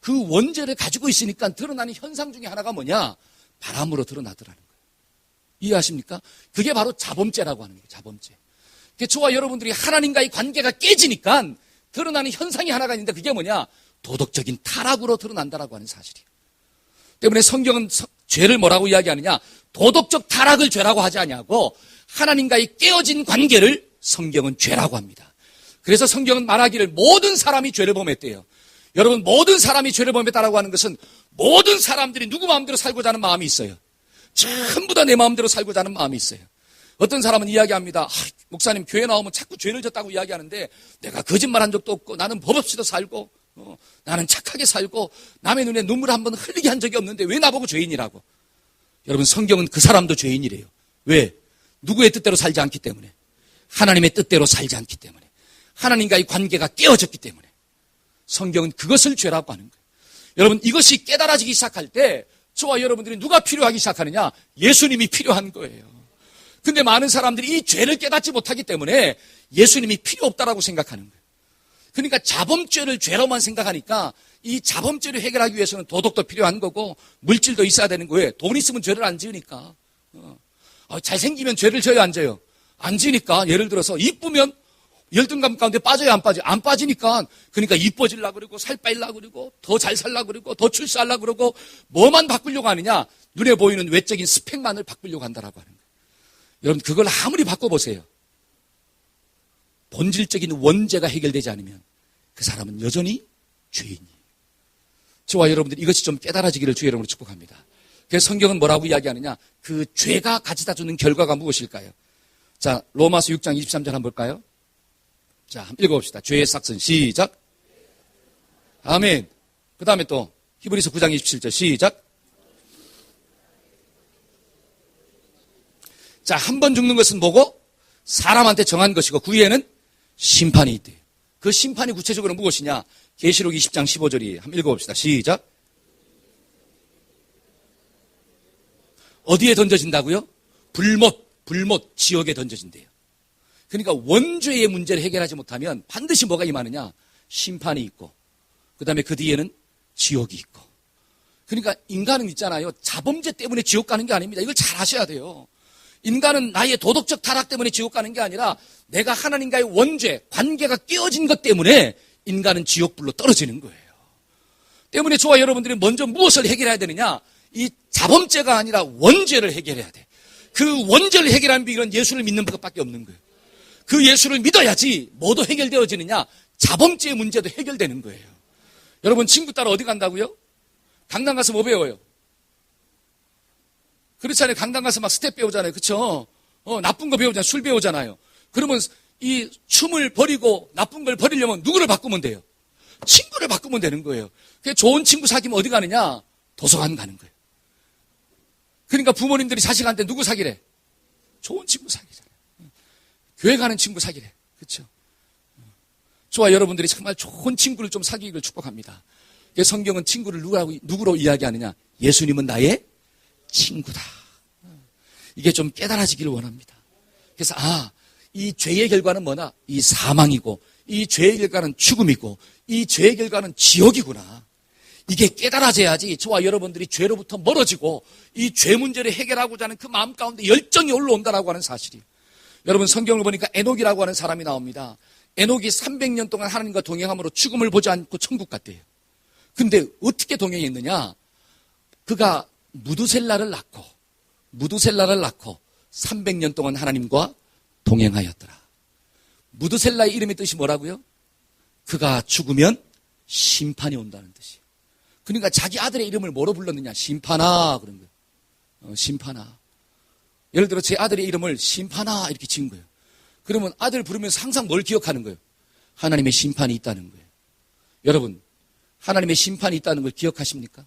그 원죄를 가지고 있으니까 드러나는 현상 중에 하나가 뭐냐? 바람으로 드러나더라는 거예요. 이해하십니까? 그게 바로 자범죄라고 하는 거예요. 자범죄. 저와 여러분들이 하나님과의 관계가 깨지니까 드러나는 현상이 하나가 있는데 그게 뭐냐? 도덕적인 타락으로 드러난다라고 하는 사실이에요. 때문에 성경은 죄를 뭐라고 이야기하느냐? 도덕적 타락을 죄라고 하지 않냐고 하나님과의 깨어진 관계를 성경은 죄라고 합니다. 그래서 성경은 말하기를 모든 사람이 죄를 범했대요. 여러분, 모든 사람이 죄를 범했다라고 하는 것은 모든 사람들이 누구 마음대로 살고자 하는 마음이 있어요. 전부 다 내 마음대로 살고자 하는 마음이 있어요. 어떤 사람은 이야기합니다. 목사님, 교회 나오면 자꾸 죄를 졌다고 이야기하는데 내가 거짓말한 적도 없고 나는 법 없이도 살고 나는 착하게 살고 남의 눈에 눈물 한 번 흘리게 한 적이 없는데 왜 나보고 죄인이라고. 여러분, 성경은 그 사람도 죄인이래요. 왜? 누구의 뜻대로 살지 않기 때문에. 하나님의 뜻대로 살지 않기 때문에. 하나님과의 관계가 깨어졌기 때문에. 성경은 그것을 죄라고 하는 거예요. 여러분, 이것이 깨달아지기 시작할 때 저와 여러분들이 누가 필요하기 시작하느냐? 예수님이 필요한 거예요. 근데 많은 사람들이 이 죄를 깨닫지 못하기 때문에 예수님이 필요 없다라고 생각하는 거예요. 그러니까 자범죄를 죄로만 생각하니까 이 자범죄를 해결하기 위해서는 도덕도 필요한 거고 물질도 있어야 되는 거예요. 돈 있으면 죄를 안 지으니까. 잘생기면 죄를 져요, 안 져요? 안 지니까. 예를 들어서 이쁘면 열등감 가운데 빠져요, 안 빠져요? 안 빠지니까. 그러니까 이뻐지려고 그러고 살 빼려고 그러고 더 잘 살려고 그러고 더 출세하려고 그러고 뭐만 바꾸려고 하느냐? 눈에 보이는 외적인 스펙만을 바꾸려고 한다라고 하는 거예요. 여러분, 그걸 아무리 바꿔보세요. 본질적인 원죄가 해결되지 않으면 그 사람은 여전히 죄인이에요. 저와 여러분들 이것이 좀 깨달아지기를 주의 이름으로 축복합니다. 그래서 성경은 뭐라고 이야기하느냐? 그 죄가 가져다 주는 결과가 무엇일까요? 자, 로마서 6장 23절 한번 볼까요? 자, 한번 읽어봅시다. 죄의 싹슨 시작. 아멘. 그 다음에 또 히브리서 9장 27절 시작. 자, 한 번 죽는 것은 뭐고? 사람한테 정한 것이고 그 위에는 심판이 있대요. 그 심판이 구체적으로 무엇이냐? 계시록 20장 15절이 한번 읽어봅시다. 시작. 어디에 던져진다고요? 불못 지옥에 던져진대요. 그러니까 원죄의 문제를 해결하지 못하면 반드시 뭐가 임하느냐? 심판이 있고 그 다음에 그 뒤에는 지옥이 있고. 그러니까 인간은 있잖아요. 자범죄 때문에 지옥 가는 게 아닙니다. 이걸 잘 아셔야 돼요. 인간은 나의 도덕적 타락 때문에 지옥 가는 게 아니라 내가 하나님과의 원죄, 관계가 깨어진 것 때문에 인간은 지옥불로 떨어지는 거예요. 때문에 저와 여러분들이 먼저 무엇을 해결해야 되느냐? 이 자범죄가 아니라 원죄를 해결해야 돼. 그 원죄를 해결하는 비결은 예수를 믿는 것밖에 없는 거예요. 그 예수를 믿어야지 뭐도 해결되어지느냐? 자범죄의 문제도 해결되는 거예요. 여러분, 친구 따라 어디 간다고요? 강남 가서 뭐 배워요? 그렇잖아요. 강당 가서 막 스텝 배우잖아요. 그쵸? 나쁜 거 배우잖아요. 술 배우잖아요. 그러면 이 춤을 버리고 나쁜 걸 버리려면 누구를 바꾸면 돼요? 친구를 바꾸면 되는 거예요. 그래서 좋은 친구 사귀면 어디 가느냐? 도서관 가는 거예요. 그러니까 부모님들이 자식한테 누구 사귀래? 좋은 친구 사귀잖아요. 교회 가는 친구 사귀래. 그렇죠? 저와 여러분들이 정말 좋은 친구를 좀 사귀기를 축복합니다. 그래서 성경은 친구를 누구로 이야기하느냐? 예수님은 나의 친구다. 이게 좀 깨달아지기를 원합니다. 그래서 이 죄의 결과는 뭐냐? 이 사망이고 이 죄의 결과는 죽음이고 이 죄의 결과는 지옥이구나. 이게 깨달아져야지 저와 여러분들이 죄로부터 멀어지고 이 죄 문제를 해결하고자 하는 그 마음 가운데 열정이 올라온다라고 하는 사실이에요. 여러분, 성경을 보니까 에녹이라고 하는 사람이 나옵니다. 에녹이 300년 동안 하나님과 동행함으로 죽음을 보지 않고 천국 갔대요. 근데 어떻게 동행했느냐? 그가 무두셀라를 낳고 300년 동안 하나님과 동행하였더라. 무두셀라의 이름의 뜻이 뭐라고요? 그가 죽으면 심판이 온다는 뜻이에요. 그러니까 자기 아들의 이름을 뭐로 불렀느냐? 심판아, 그런 거예요. 심판아. 예를 들어 제 아들의 이름을 심판아 이렇게 지은 거예요. 그러면 아들 부르면서 항상 뭘 기억하는 거예요? 하나님의 심판이 있다는 거예요. 여러분, 하나님의 심판이 있다는 걸 기억하십니까?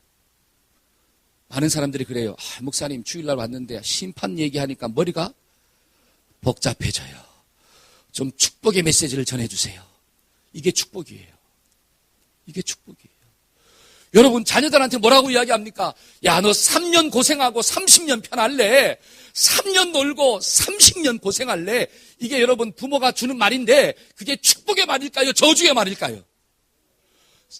많은 사람들이 그래요. 목사님 주일날 왔는데 심판 얘기하니까 머리가 복잡해져요. 좀 축복의 메시지를 전해주세요. 이게 축복이에요. 이게 축복이에요. 여러분 자녀들한테 뭐라고 이야기합니까? 야, 너 3년 고생하고 30년 편할래? 3년 놀고 30년 고생할래? 이게 여러분 부모가 주는 말인데 그게 축복의 말일까요? 저주의 말일까요?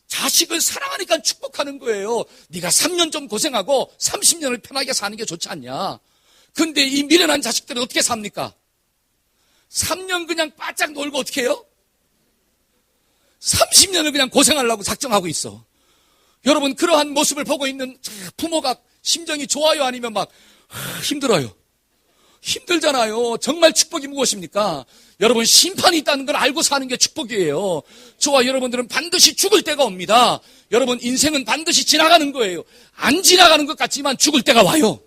자식을 사랑하니까 축복하는 거예요. 네가 3년 좀 고생하고 30년을 편하게 사는 게 좋지 않냐? 근데 이 미련한 자식들은 어떻게 삽니까? 3년 그냥 바짝 놀고 어떻게 해요? 30년을 그냥 고생하려고 작정하고 있어. 여러분 그러한 모습을 보고 있는 부모가 심정이 좋아요? 아니면 막 힘들어요? 힘들잖아요. 정말 축복이 무엇입니까? 여러분 심판이 있다는 걸 알고 사는 게 축복이에요. 저와 여러분들은 반드시 죽을 때가 옵니다. 여러분 인생은 반드시 지나가는 거예요. 안 지나가는 것 같지만 죽을 때가 와요.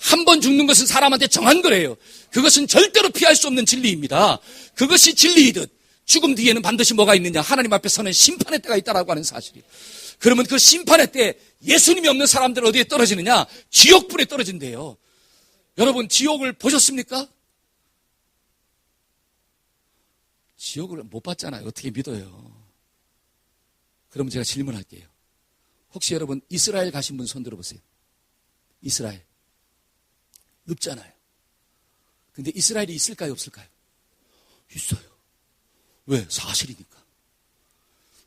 한 번 죽는 것은 사람한테 정한 거래요. 그것은 절대로 피할 수 없는 진리입니다. 그것이 진리이듯 죽음 뒤에는 반드시 뭐가 있느냐? 하나님 앞에 서는 심판의 때가 있다라고 하는 사실이에요. 그러면 그 심판의 때 예수님이 없는 사람들은 어디에 떨어지느냐? 지옥불에 떨어진대요. 여러분 지옥을 보셨습니까? 지옥을 못 봤잖아요. 어떻게 믿어요? 그럼 제가 질문할게요. 혹시 여러분 이스라엘 가신 분 손 들어보세요. 이스라엘. 없잖아요. 근데 이스라엘이 있을까요? 없을까요? 있어요. 왜? 사실이니까.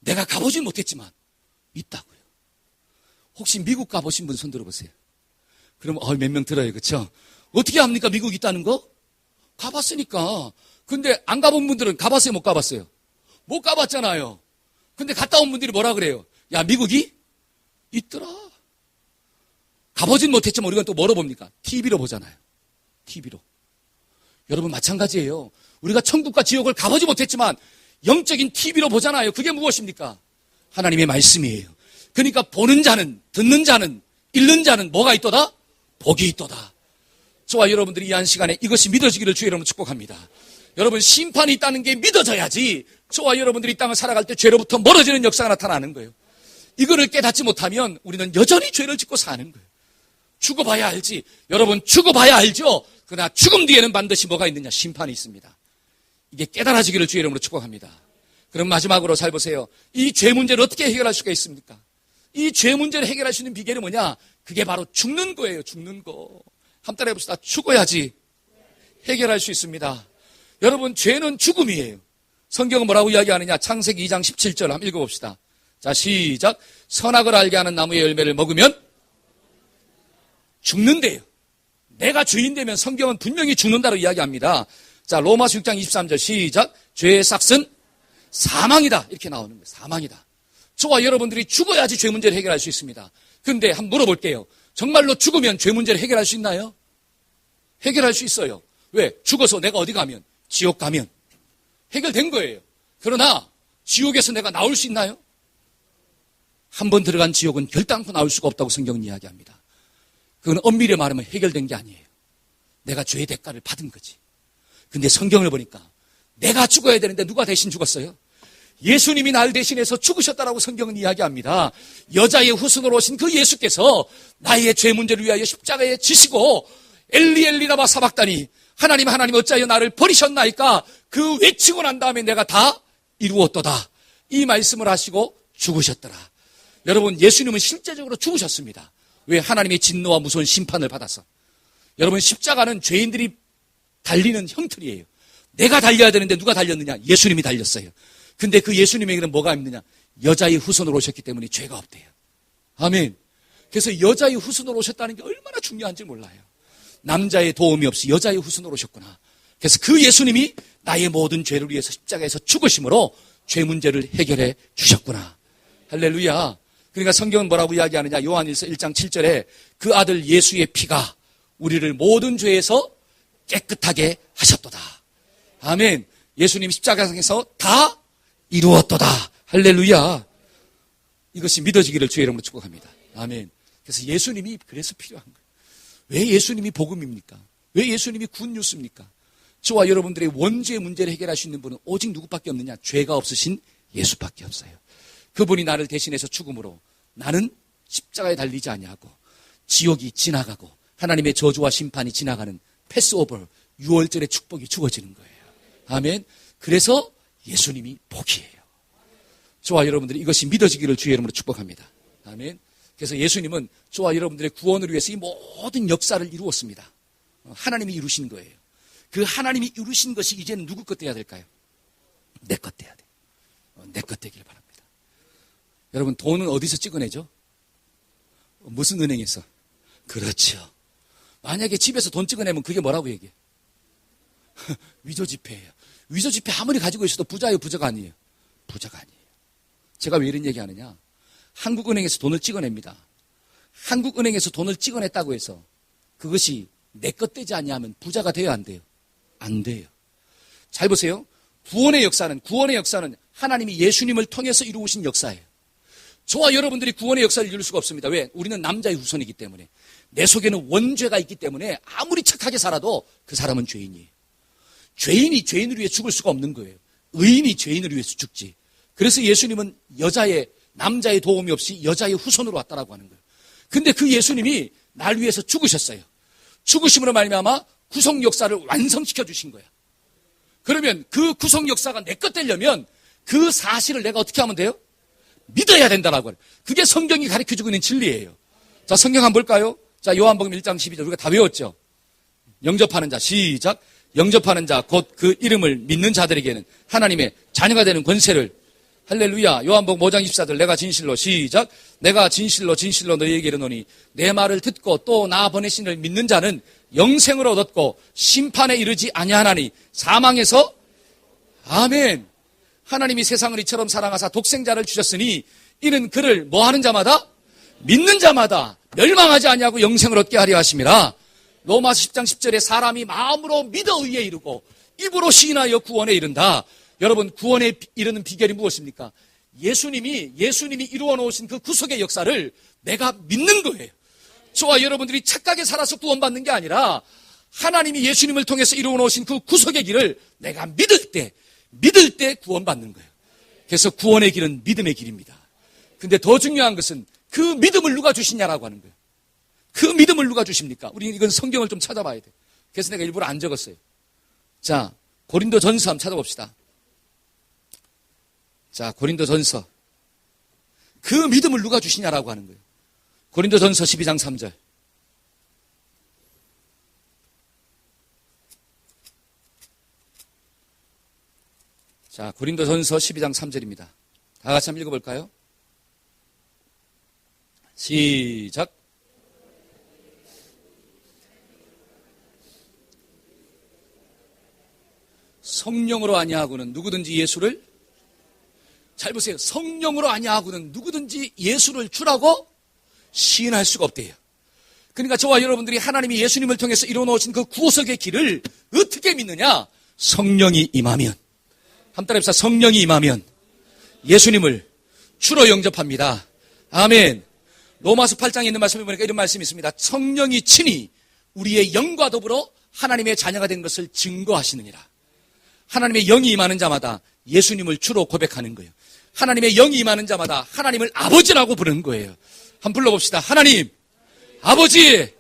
내가 가보진 못했지만 있다고요. 혹시 미국 가보신 분 손 들어보세요. 그럼 몇 명 들어요. 그렇죠? 어떻게 합니까? 미국 있다는 거? 가봤으니까. 근데 안 가본 분들은 가봤어요? 못 가봤어요? 못 가봤잖아요. 근데 갔다 온 분들이 뭐라 그래요? 야, 미국이 있더라. 가보진 못했지만 우리가 또 뭐로 봅니까? TV로 보잖아요. TV로. 여러분 마찬가지예요. 우리가 천국과 지옥을 가보지 못했지만 영적인 TV로 보잖아요. 그게 무엇입니까? 하나님의 말씀이에요. 그러니까 보는 자는, 듣는 자는, 읽는 자는 뭐가 있도다? 복이 있도다. 저와 여러분들이 이 한 시간에 이것이 믿어지기를 주의 이름으로 축복합니다. 여러분 심판이 있다는 게 믿어져야지 저와 여러분들이 이 땅을 살아갈 때 죄로부터 멀어지는 역사가 나타나는 거예요. 이거를 깨닫지 못하면 우리는 여전히 죄를 짓고 사는 거예요. 죽어봐야 알지. 여러분 죽어봐야 알죠. 그러나 죽음 뒤에는 반드시 뭐가 있느냐? 심판이 있습니다. 이게 깨달아지기를 주의 이름으로 축복합니다. 그럼 마지막으로 잘 보세요. 이 죄 문제를 어떻게 해결할 수가 있습니까? 이 죄 문제를 해결할 수 있는 비결이 뭐냐? 그게 바로 죽는 거예요. 죽는 거. 한번 따라해봅시다. 죽어야지 해결할 수 있습니다. 여러분 죄는 죽음이에요. 성경은 뭐라고 이야기하느냐? 창세기 2장 17절 한번 읽어봅시다. 자 시작. 선악을 알게 하는 나무의 열매를 먹으면 죽는데요. 내가 주인 되면 성경은 분명히 죽는다고 이야기합니다. 자 로마서 6장 23절 시작. 죄의 삭은 사망이다. 이렇게 나오는 거예요. 사망이다. 저와 여러분들이 죽어야지 죄 문제를 해결할 수 있습니다. 근데 한번 물어볼게요. 정말로 죽으면 죄 문제를 해결할 수 있나요? 해결할 수 있어요. 왜? 죽어서 내가 어디 가면? 지옥 가면 해결된 거예요. 그러나 지옥에서 내가 나올 수 있나요? 한 번 들어간 지옥은 결단코 나올 수가 없다고 성경은 이야기합니다. 그건 엄밀히 말하면 해결된 게 아니에요. 내가 죄의 대가를 받은 거지. 근데 성경을 보니까 내가 죽어야 되는데 누가 대신 죽었어요? 예수님이 날 대신해서 죽으셨다라고 성경은 이야기합니다. 여자의 후손으로 오신 그 예수께서 나의 죄 문제를 위하여 십자가에 지시고 엘리 엘리 라마 사박다니 하나님 하나님 어찌하여 나를 버리셨나이까 그 외치고 난 다음에 내가 다 이루었도다. 이 말씀을 하시고 죽으셨더라. 여러분 예수님은 실제적으로 죽으셨습니다. 왜? 하나님의 진노와 무서운 심판을 받아서. 여러분 십자가는 죄인들이 달리는 형틀이에요. 내가 달려야 되는데 누가 달렸느냐? 예수님이 달렸어요. 근데 그 예수님에게는 뭐가 있느냐? 여자의 후손으로 오셨기 때문에 죄가 없대요. 아멘. 그래서 여자의 후손으로 오셨다는 게 얼마나 중요한지 몰라요. 남자의 도움이 없이 여자의 후손으로 오셨구나. 그래서 그 예수님이 나의 모든 죄를 위해서 십자가에서 죽으심으로 죄 문제를 해결해 주셨구나. 할렐루야. 그러니까 성경은 뭐라고 이야기하느냐? 요한일서 1장 7절에 그 아들 예수의 피가 우리를 모든 죄에서 깨끗하게 하셨도다. 아멘. 예수님 십자가에서 다 이루었도다. 할렐루야. 이것이 믿어지기를 주의 이름으로 축복합니다. 아멘. 그래서 예수님이 그래서 필요한 거예요. 왜 예수님이 복음입니까? 왜 예수님이 굿뉴스입니까? 저와 여러분들의 원죄의 문제를 해결할 수 있는 분은 오직 누구밖에 없느냐? 죄가 없으신 예수밖에 없어요. 그분이 나를 대신해서 죽음으로 나는 십자가에 달리지 아니하고 지옥이 지나가고 하나님의 저주와 심판이 지나가는 패스오버 6월절의 축복이 주어지는 거예요. 아멘. 그래서 예수님이 복이에요. 저와 여러분들이 이것이 믿어지기를 주의 이름으로 축복합니다. 아멘. 그래서 예수님은 저와 여러분들의 구원을 위해서 이 모든 역사를 이루었습니다. 하나님이 이루신 거예요. 그 하나님이 이루신 것이 이제는 누구 것 돼야 될까요? 내 것 돼야 돼요. 내 것 되길 바랍니다. 여러분, 돈은 어디서 찍어내죠? 무슨 은행에서? 그렇죠. 만약에 집에서 돈 찍어내면 그게 뭐라고 얘기해? 위조지폐예요. 위조지폐 아무리 가지고 있어도 부자예요, 부자가 아니에요? 부자가 아니에요. 제가 왜 이런 얘기 하느냐? 한국은행에서 돈을 찍어냅니다. 한국은행에서 돈을 찍어냈다고 해서 그것이 내 것 되지 않냐면 부자가 돼요, 안 돼요? 안 돼요. 잘 보세요. 구원의 역사는 하나님이 예수님을 통해서 이루신 역사예요. 저와 여러분들이 구원의 역사를 이룰 수가 없습니다. 왜? 우리는 남자의 후손이기 때문에. 내 속에는 원죄가 있기 때문에 아무리 착하게 살아도 그 사람은 죄인이에요. 죄인이 죄인을 위해 죽을 수가 없는 거예요. 의인이 죄인을 위해서 죽지. 그래서 예수님은 남자의 도움이 없이 여자의 후손으로 왔다라고 하는 거예요. 근데 그 예수님이 날 위해서 죽으셨어요. 죽으심으로 말미암아 구속 역사를 완성시켜 주신 거야. 그러면 그 구속 역사가 내 것 되려면 그 사실을 내가 어떻게 하면 돼요? 믿어야 된다라고 해요. 그게 성경이 가르쳐주고 있는 진리예요. 자, 성경 한번 볼까요? 자, 요한복음 1장 12절 우리가 다 외웠죠? 영접하는 자, 시작. 영접하는 자, 곧 그 이름을 믿는 자들에게는 하나님의 자녀가 되는 권세를. 할렐루야. 요한복음 5장 24절 내가 진실로, 시작. 내가 진실로 너희에게 이르노니 내 말을 듣고 또 나 보내신 이를 믿는 자는 영생을 얻었고 심판에 이르지 아니하나니 사망에서. 아멘. 하나님이 세상을 이처럼 사랑하사 독생자를 주셨으니 이는 그를 뭐 하는 자마다? 믿는 자마다 멸망하지 아니하고 영생을 얻게 하려 하심이라. 로마서 10장 10절에 사람이 마음으로 믿어 의에 이르고 입으로 시인하여 구원에 이른다. 여러분, 구원에 이르는 비결이 무엇입니까? 예수님이 이루어 놓으신 그 구속의 역사를 내가 믿는 거예요. 저와 여러분들이 착하게 살아서 구원받는 게 아니라 하나님이 예수님을 통해서 이루어 놓으신 그 구속의 길을 내가 믿을 때 구원받는 거예요. 그래서 구원의 길은 믿음의 길입니다. 근데 더 중요한 것은 그 믿음을 누가 주시냐라고 하는 거예요. 그 믿음을 누가 주십니까? 우리 이건 성경을 좀 찾아봐야 돼요. 그래서 내가 일부러 안 적었어요. 자, 고린도전서 한번 찾아봅시다. 자, 고린도전서. 그 믿음을 누가 주시냐라고 하는 거예요. 고린도전서 12장 3절. 자, 고린도전서 12장 3절입니다. 다 같이 한번 읽어볼까요? 시작. 성령으로 아니하고는 누구든지 예수를, 잘 보세요. 성령으로 아니하고는 누구든지 예수를 주라고 시인할 수가 없대요. 그러니까 저와 여러분들이 하나님이 예수님을 통해서 이루어놓으신 그 구속의 길을 어떻게 믿느냐? 성령이 임하면. 한 따라 해봅시다. 성령이 임하면 예수님을 주로 영접합니다. 아멘. 로마서 8장에 있는 말씀을 보니까 이런 말씀이 있습니다. 성령이 친히 우리의 영과 더불어 하나님의 자녀가 된 것을 증거하시느니라. 하나님의 영이 임하는 자마다 예수님을 주로 고백하는 거예요. 하나님의 영이 임하는 자마다 하나님을 아버지라고 부르는 거예요. 한번 불러봅시다. 하나님, 아버지.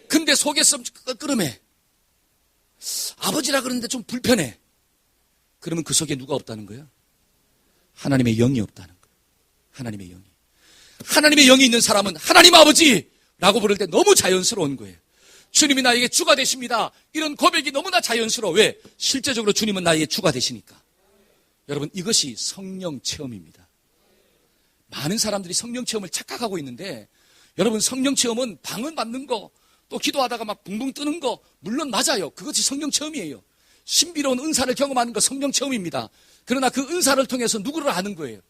근데 속에서 끄름해. 아버지라 그러는데 좀 불편해. 그러면 그 속에 누가 없다는 거예요? 하나님의 영이 없다는 거예요. 하나님의 영이. 하나님의 영이 있는 사람은 하나님 아버지라고 부를 때 너무 자연스러운 거예요. 주님이 나에게 주가 되십니다. 이런 고백이 너무나 자연스러워. 왜? 실제적으로 주님은 나에게 주가 되시니까. 여러분, 이것이 성령 체험입니다. 많은 사람들이 성령 체험을 착각하고 있는데, 여러분, 성령 체험은 방언 받는 거, 또 기도하다가 막 붕붕 뜨는 거, 물론 맞아요. 그것이 성령 체험이에요. 신비로운 은사를 경험하는 거 성령 체험입니다. 그러나 그 은사를 통해서 누구를 아는 거예요?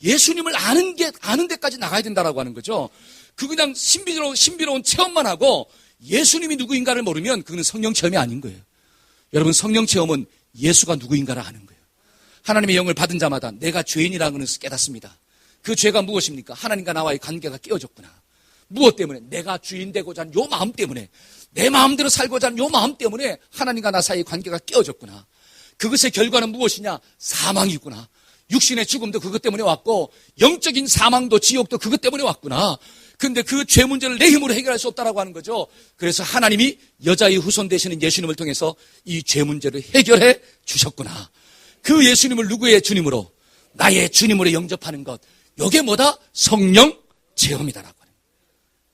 예수님을 아는 데까지 나가야 된다라고 하는 거죠. 그 그냥 신비로운 체험만 하고 예수님이 누구인가를 모르면 그거는 성령 체험이 아닌 거예요. 여러분, 성령 체험은 예수가 누구인가를 아는 거예요. 하나님의 영을 받은 자마다 내가 죄인이라는 것을 깨닫습니다. 그 죄가 무엇입니까? 하나님과 나와의 관계가 깨어졌구나. 무엇 때문에? 내가 주인 되고자 하는 요 마음 때문에, 내 마음대로 살고자 하는 요 마음 때문에 하나님과 나 사이의 관계가 깨어졌구나. 그것의 결과는 무엇이냐? 사망이구나. 육신의 죽음도 그것 때문에 왔고 영적인 사망도 지옥도 그것 때문에 왔구나. 근데 그 죄 문제를 내 힘으로 해결할 수 없다라고 하는 거죠. 그래서 하나님이 여자의 후손 되시는 예수님을 통해서 이 죄 문제를 해결해 주셨구나. 그 예수님을 누구의 주님으로? 나의 주님으로 영접하는 것. 요게 뭐다? 성령 체험이다라고 하는 거예요.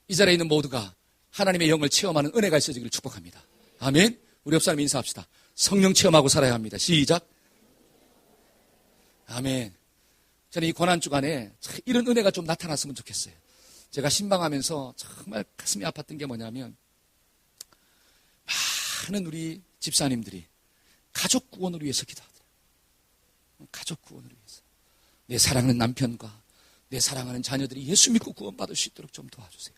이 자리에 있는 모두가 하나님의 영을 체험하는 은혜가 있어지기를 축복합니다. 아멘. 우리 옆 사람 인사합시다. 성령 체험하고 살아야 합니다. 시작. 아멘. 저는 이 고난주간에 이런 은혜가 좀 나타났으면 좋겠어요. 제가 신방하면서 정말 가슴이 아팠던 게 뭐냐면 많은 우리 집사님들이 가족 구원을 위해서 기도하더라고요. 가족 구원을 위해서. 내 사랑하는 남편과 내 사랑하는 자녀들이 예수 믿고 구원받을 수 있도록 좀 도와주세요.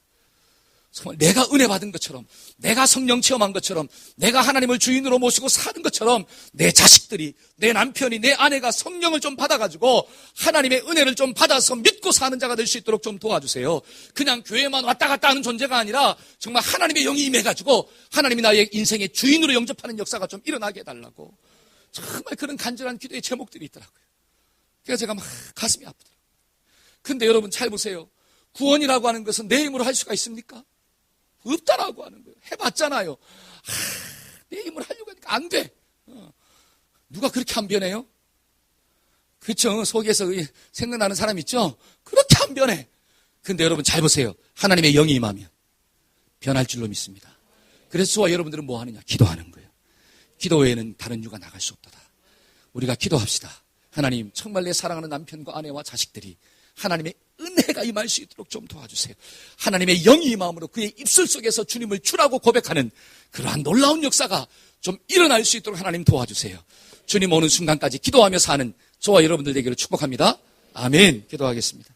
정말 내가 은혜 받은 것처럼, 내가 성령 체험한 것처럼, 내가 하나님을 주인으로 모시고 사는 것처럼 내 자식들이, 내 남편이, 내 아내가 성령을 좀 받아가지고 하나님의 은혜를 좀 받아서 믿고 사는 자가 될 수 있도록 좀 도와주세요. 그냥 교회만 왔다 갔다 하는 존재가 아니라 정말 하나님의 영이 임해가지고 하나님이 나의 인생의 주인으로 영접하는 역사가 좀 일어나게 해달라고. 정말 그런 간절한 기도의 제목들이 있더라고요. 그래서 제가 막 가슴이 아프더라고요. 근데 여러분 잘 보세요. 구원이라고 하는 것은 내 힘으로 할 수가 있습니까? 없다라고 하는 거예요. 해봤잖아요. 내 힘으로 하려고 하니까 안 돼. 누가 그렇게 안 변해요? 그렇죠. 속에서 생각나는 사람 있죠? 그렇게 안 변해. 근데 여러분 잘 보세요. 하나님의 영이 임하면 변할 줄로 믿습니다. 그래서 저와 여러분들은 뭐 하느냐? 기도하는 거예요. 기도 외에는 다른 유가 나갈 수 없다. 우리가 기도합시다. 하나님, 정말 내 사랑하는 남편과 아내와 자식들이 하나님의 은혜가 임할 수 있도록 좀 도와주세요. 하나님의 영이 임함으로 그의 입술 속에서 주님을 주라고 고백하는 그러한 놀라운 역사가 좀 일어날 수 있도록 하나님 도와주세요. 주님 오는 순간까지 기도하며 사는 저와 여러분들 되기를 축복합니다. 아멘. 기도하겠습니다.